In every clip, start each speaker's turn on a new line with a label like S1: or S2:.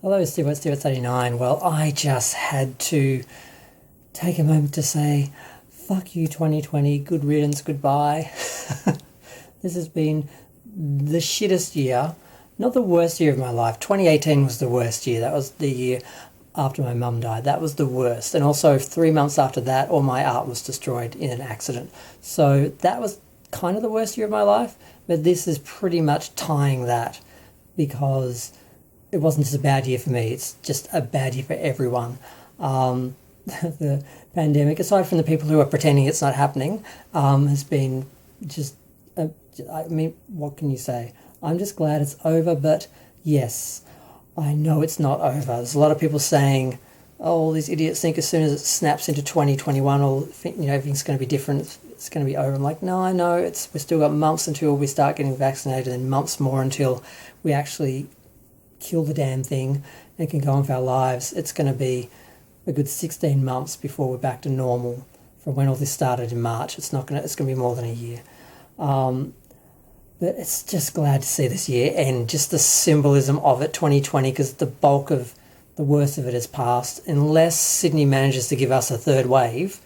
S1: Hello, Steve at 89. Well, I just had to take a moment to say, fuck you, 2020, good riddance, goodbye. This has been the shittest year, not the worst year of my life. 2018 was the worst year. That was the year after my mum died. That was the worst. And also 3 months after that, all my art was destroyed in an accident. So that was kind of the worst year of my life, but this is pretty much tying that because it wasn't just a bad year for me, it's just a bad year for everyone. The pandemic, aside from the people who are pretending it's not happening, has been just, I mean, what can you say? I'm just glad it's over, but yes, I know it's not over. There's a lot of people saying, oh, all these idiots think as soon as it snaps into 2021, everything's going to be different, it's going to be over. I'm like, no, I know, we've still got months until we start getting vaccinated and months more until we actually kill the damn thing and can go on with our lives. It's going to be a good 16 months before we're back to normal from when all this started in March. It's going to be more than a year. But it's just glad to see this year and just the symbolism of it, 2020, because the bulk of the worst of it has passed. Unless Sydney manages to give us a third wave,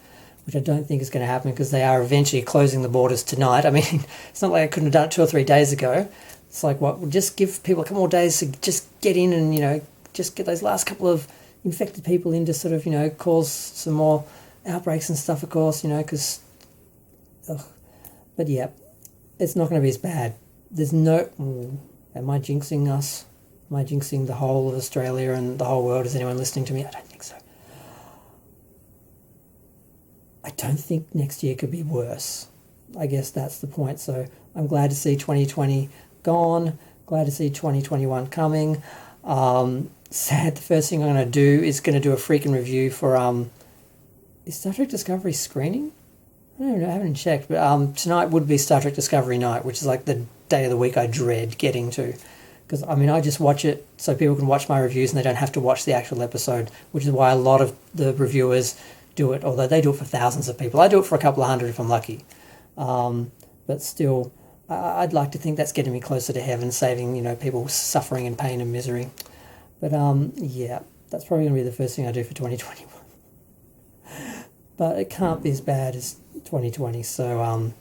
S1: which I don't think is going to happen because they are eventually closing the borders tonight. I mean, it's not like I couldn't have done it 2 or 3 days ago. It's like, what, we'll just give people a couple more days to just get in and, just get those last couple of infected people in to sort of, cause some more outbreaks and stuff, of course, because, but yeah, it's not going to be as bad. There's no, am I jinxing us? Am I jinxing the whole of Australia and the whole world? Is anyone listening to me? I don't think so. I don't think next year could be worse. I guess that's the point. So I'm glad to see 2020 gone. Glad to see 2021 coming. Sad. The first thing I'm going to do is a freaking review for is Star Trek Discovery screening? I don't know. I haven't checked, but tonight would be Star Trek Discovery night, which is like the day of the week I dread getting to, because I just watch it so people can watch my reviews and they don't have to watch the actual episode, which is why a lot of the reviewers do it. Although they do it for thousands of people, I do it for a couple of hundred if I'm lucky. But still, I'd like to think that's getting me closer to heaven, saving, people suffering in pain and misery. But, yeah, that's probably going to be the first thing I do for 2021. But it can't be as bad as 2020. So,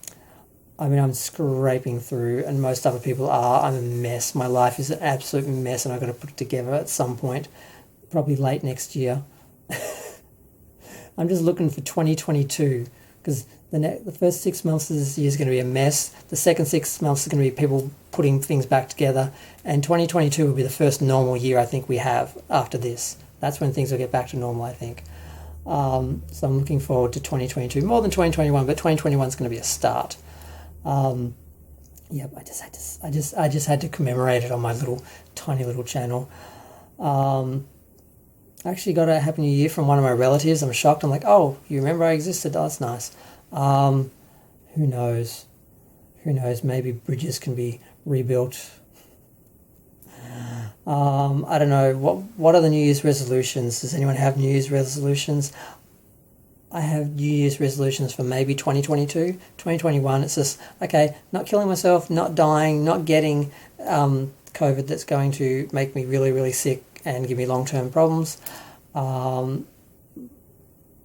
S1: I'm scraping through, and most other people are. I'm a mess. My life is an absolute mess, and I've got to put it together at some point, probably late next year. I'm just looking for 2022, because the first 6 months of this year is going to be a mess. The second 6 months is going to be people putting things back together. And 2022 will be the first normal year I think we have after this. That's when things will get back to normal, I think. So I'm looking forward to 2022, more than 2021, but 2021 is going to be a start. Yep, I just had to commemorate it on my tiny little channel. I actually got a Happy New Year from one of my relatives. I'm shocked. I'm like, oh, you remember I existed? Oh, that's nice. Who knows? Maybe bridges can be rebuilt. I don't know. What are the New Year's resolutions? Does anyone have New Year's resolutions? I have New Year's resolutions for maybe 2022. 2021, it's just, okay, not killing myself, not dying, not getting COVID that's going to make me really, really sick and give me long-term problems.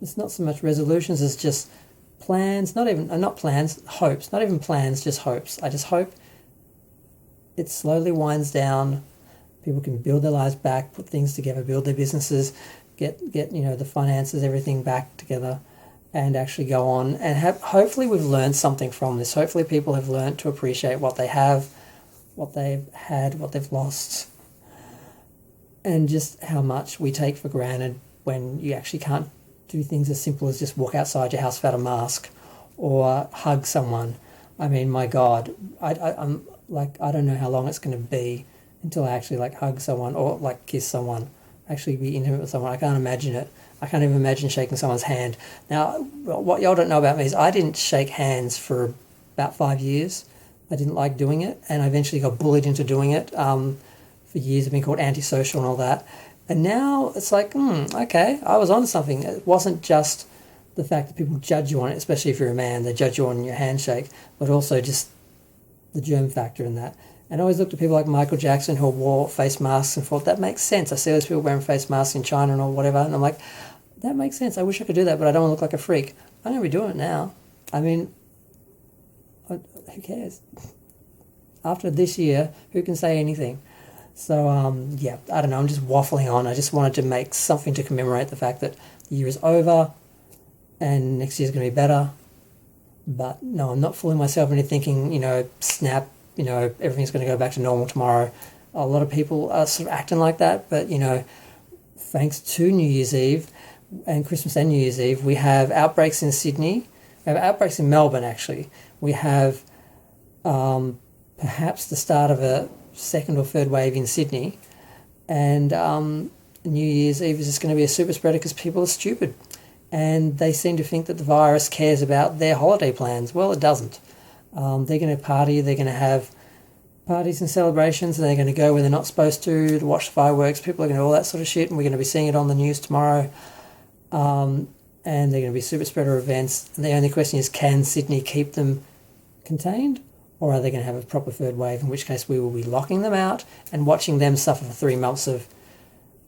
S1: It's not so much resolutions, it's just plans, not plans, hopes, not even plans, just hopes. I just hope it slowly winds down, people can build their lives back, put things together, build their businesses, get the finances, everything back together, and actually go on. And hopefully we've learned something from this. Hopefully people have learned to appreciate what they have, what they've had, what they've lost, and just how much we take for granted when you actually can't do things as simple as just walk outside your house without a mask or hug someone. I mean, my God, I'm like, I don't know how long it's going to be until I actually hug someone or kiss someone, actually be intimate with someone. I can't imagine it. I can't even imagine shaking someone's hand. Now, what y'all don't know about me is I didn't shake hands for about 5 years. I didn't like doing it, and I eventually got bullied into doing it. For years I've been called antisocial and all that. And now it's like, okay, I was onto something. It wasn't just the fact that people judge you on it, especially if you're a man, they judge you on your handshake, but also just the germ factor in that. And I always looked at people like Michael Jackson who wore face masks and thought, that makes sense. I see those people wearing face masks in China or whatever, and I'm like, that makes sense. I wish I could do that, but I don't want to look like a freak. I'm going to be doing it now. I mean, who cares? After this year, who can say anything? So, yeah, I don't know. I'm just waffling on. I just wanted to make something to commemorate the fact that the year is over and next year's going to be better. But no, I'm not fooling myself into thinking, snap, everything's going to go back to normal tomorrow. A lot of people are sort of acting like that, but, thanks to New Year's Eve and Christmas and New Year's Eve, we have outbreaks in Sydney. We have outbreaks in Melbourne, actually. We have perhaps the start of a second or third wave in Sydney. And New Year's Eve is just going to be a super spreader because people are stupid. And they seem to think that the virus cares about their holiday plans. Well, it doesn't. They're going to party, they're going to have parties and celebrations, and they're going to go where they're not supposed to watch the fireworks. People are going to do all that sort of shit, and we're going to be seeing it on the news tomorrow. And they're going to be super spreader events. And the only question is, can Sydney keep them contained? Or are they going to have a proper third wave, in which case we will be locking them out and watching them suffer for 3 months of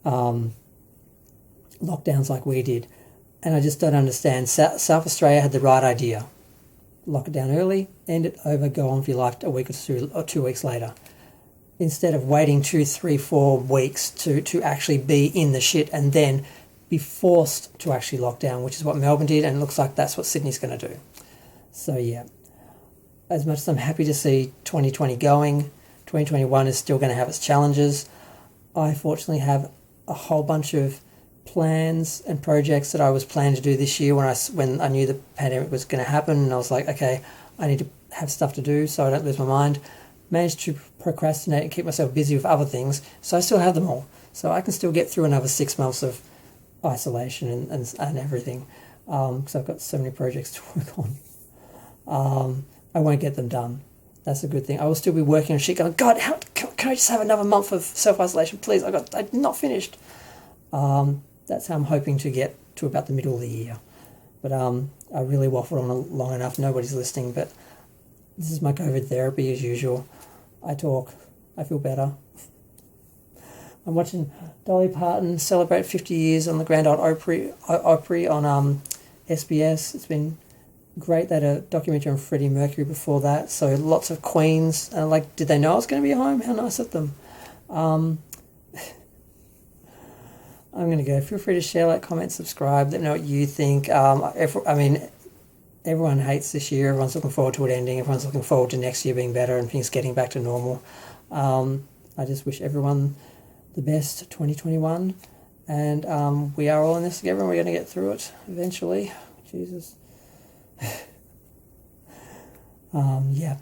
S1: lockdowns like we did. And I just don't understand. South Australia had the right idea. Lock it down early, end it over, go on for your life a week or 2 weeks later. Instead of waiting 2, 3, 4 weeks to actually be in the shit and then be forced to actually lock down, which is what Melbourne did, and it looks like that's what Sydney's going to do. So yeah, as much as I'm happy to see 2020 going, 2021 is still going to have its challenges. I fortunately have a whole bunch of plans and projects that I was planning to do this year when I knew the pandemic was going to happen, and I was like, okay, I need to have stuff to do so I don't lose my mind. Managed to procrastinate and keep myself busy with other things, so I still have them all. So I can still get through another 6 months of isolation and everything, because I've got so many projects to work on. I won't get them done. That's a good thing. I will still be working on shit going, God, how can I just have another month of self-isolation, please? I'm not finished. That's how I'm hoping to get to about the middle of the year. But I really waffled on long enough. Nobody's listening, but this is my COVID therapy as usual. I talk. I feel better. I'm watching Dolly Parton celebrate 50 years on the Grand Ole Opry on SBS. It's been great. They had a documentary on Freddie Mercury before that. So lots of Queens. Did they know I was going to be at home? How nice of them. I'm going to go. Feel free to share, like, comment, subscribe. Let me know what you think. Everyone hates this year. Everyone's looking forward to it ending. Everyone's looking forward to next year being better and things getting back to normal. I just wish everyone the best 2021. And we are all in this together and we're going to get through it eventually. Jesus. Yeah.